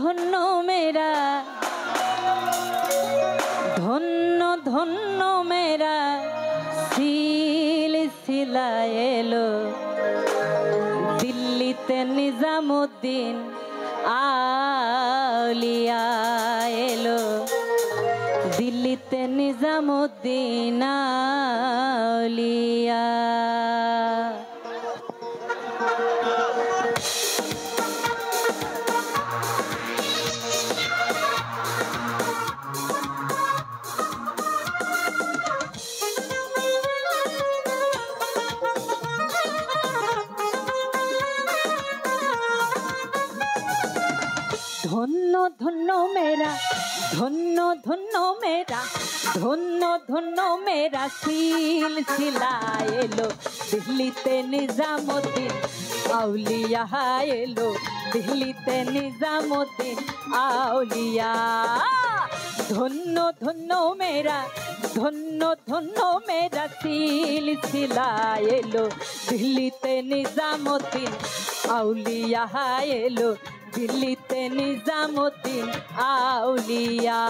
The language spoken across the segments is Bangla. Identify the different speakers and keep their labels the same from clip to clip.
Speaker 1: ধন্য মেরা, ধন্য ধন্য মেরা সিলসিলা এলো। দিল্লিতে নিজামুদ্দিন আউলিয়া এলো, দিল্লিতে নিজামুদ্দিন আউলিয়া। ধন্য ধন্য মেরা, ধন্য ধন্য মেরা, ধন্য ধন্য মেরা সিলসিলা এলো। দিল্লিতে নিজামুদ্দিন আউলিয়া এলো, দিল্লিতে নিজামুদ্দিন আউলিয়া। ধন্য ধন্য মেরা, ধন্য ধন্য মেরা সিলসিলা এলো। দিল্লিতে নিজামুদ্দিন আউলিয়া এলো, দিল্লিতে নিজামুদ্দিন আউলিয়া।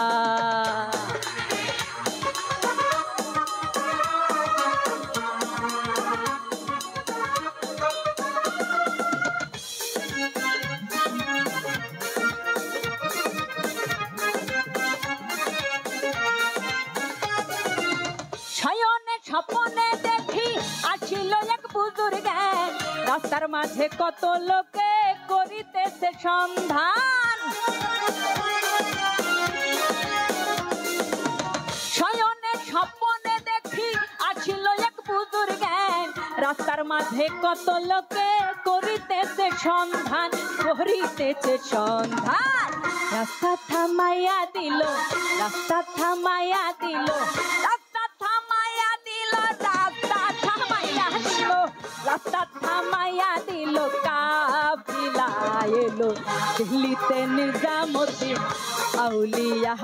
Speaker 1: শয়নে স্বপ্নে দেখি আসিল এক বুজুর্গ, রাস্তার মাঝে কত লোকে করিতেছে সন্ধান। শয়নে স্বপ্নে দেখি আসিল এক বুজুর্গ, রাস্তার মাঝে কত লোকে করিতেছে সন্ধান, করিতেছে সন্ধান। রাস্তা থামাইয়া দিল, রাস্তা থামাইয়া দিল, রাস্তা থামাইয়া দিল, রাস্তা থামাইয়া দিল, রাস্তা থামাইয়া দিল। কাফিলা এলো, দিল্লিতে নিজামুদ্দিন আউলিয়া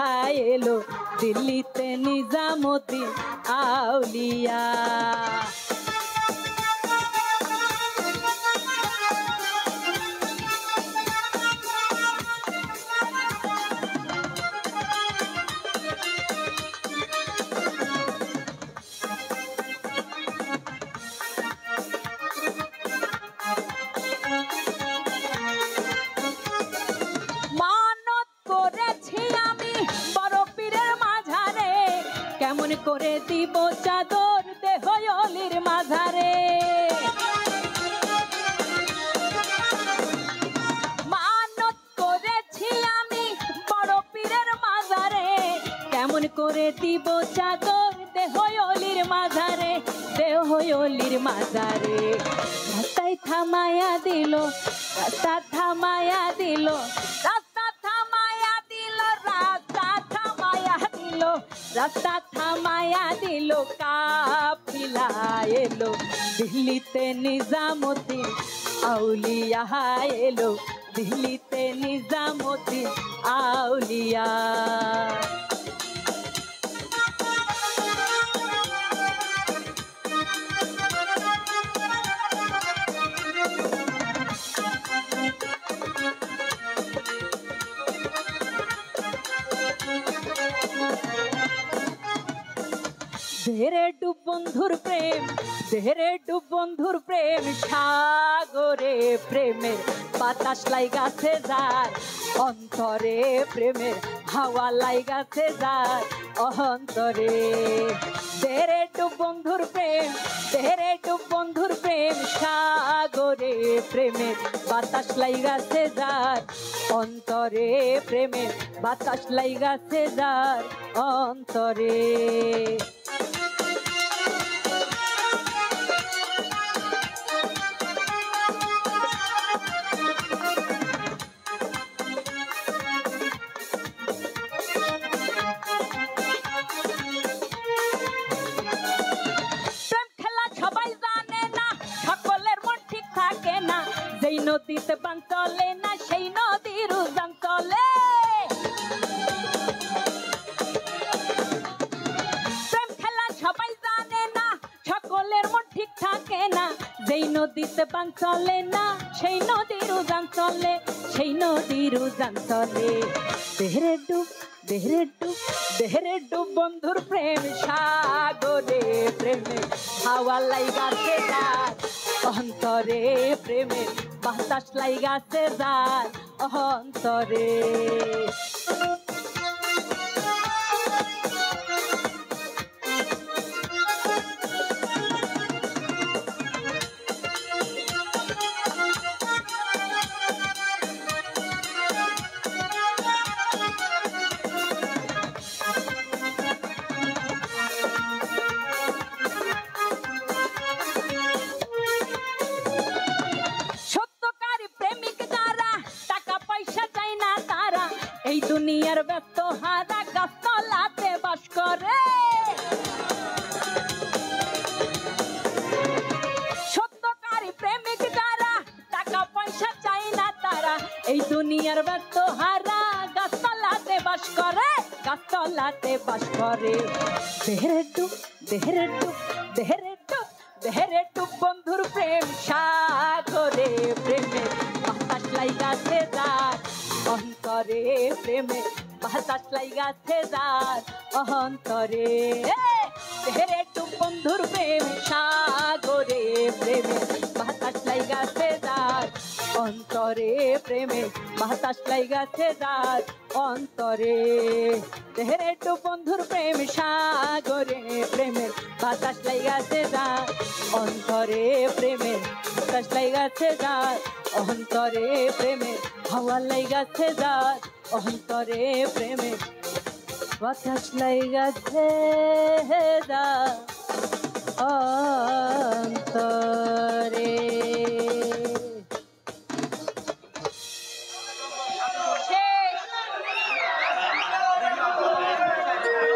Speaker 1: এলো, দিল্লিতে নিজামুদ্দিন আউলিয়া। কেমন করে দিব চাদর দেহ অলির মাঝারে, মানত করেছি আমি বড় পীরের মাঝারে। কেমন করে দিব চাদর দেহ অলির মাঝারে, দেহ অলির মাঝারে। রাস্তায় থামাইয়া দিল, রাস্তা থামাইয়া দিল, রাস্তা থামাইয়া দিল, রাস্তা থামাইয়া দিল, রাস্তা থামাইয়া দিল। কাফিলা এলো, দিল্লিতে নিজামুদ্দিন আউলিয়া এলো, দিল্লিতে নিজামুদ্দিন আউলিয়া। দেরে ডুব বন্ধুর প্রেম, দেরে ডুব বন্ধুর প্রেম, সাগরে প্রেমের বাতাস লাইগাছে যার অন্তরে, প্রেমের হাওয়া লাইগাছে যার অন্তরে। দেরে ডুব বন্ধুর প্রেম, দেরে ডুব বন্ধুর প্রেম, সাগরে প্রেমের বাতাস লাইগাছে যার অন্তরে, প্রেমের বাতাস লাইগাছে যার অন্তরে। যেই নদীতে বান চলে না সেই নদীর উজান চলে, প্রেম খেলা সবাই জানে না, সকলের মন ঠিক থাকে না। যেই নদীতে বান চলে না, সেই নদীর উজান চলে, সেই নদীর উজান চলে। দেহরে ডুব, দেহরে ডুব, দেহরে ডুব বন্ধুর প্রেম সাগরে, প্রেমে হাওয়া লাইগাছে যার অন্তরে, প্রেমে বাতাস লাইগাছে যার অন্তরে। এই দুনিয়ার ব্যস্ত হারা গাছতলাতে বাস করে, সত্যকারী প্রেমিক যারা টাকা পয়সা চাই না তারা, এই দুনিয়ার ব্যস্ত হারা গাছতলাতে বাস করে, গাছতলাতে বাস করে। দেহরে ডুব, দেহরে ডুব, দেহরে ডুব, দেহরে ডুব বন্ধুর প্রেম সাগরে, প্রেমে বাতাস লাইগাছে যার অন্তরে, প্রেমে বাতাস লাইগাছে যার অন্তরে। দেহরে ডুব বন্ধুর প্রেম সাগরে, প্রেমে বাতাস লাইগাছে যার অন্তরে, প্রেমে বাতাস লাইগাছে যার অন্তরে। দেহরে ডুব বন্ধুর প্রেম সাগরে, প্রেমে বাতাস লাইগাছে যার অন্তরে, প্রেমে বাতাস লাইগাছে যার অন্তরে, প্রেমে হাওয়া লাইগাছে যার অন্তরে, প্রেমে বাতাস লাইগাছে যার অন্তরে।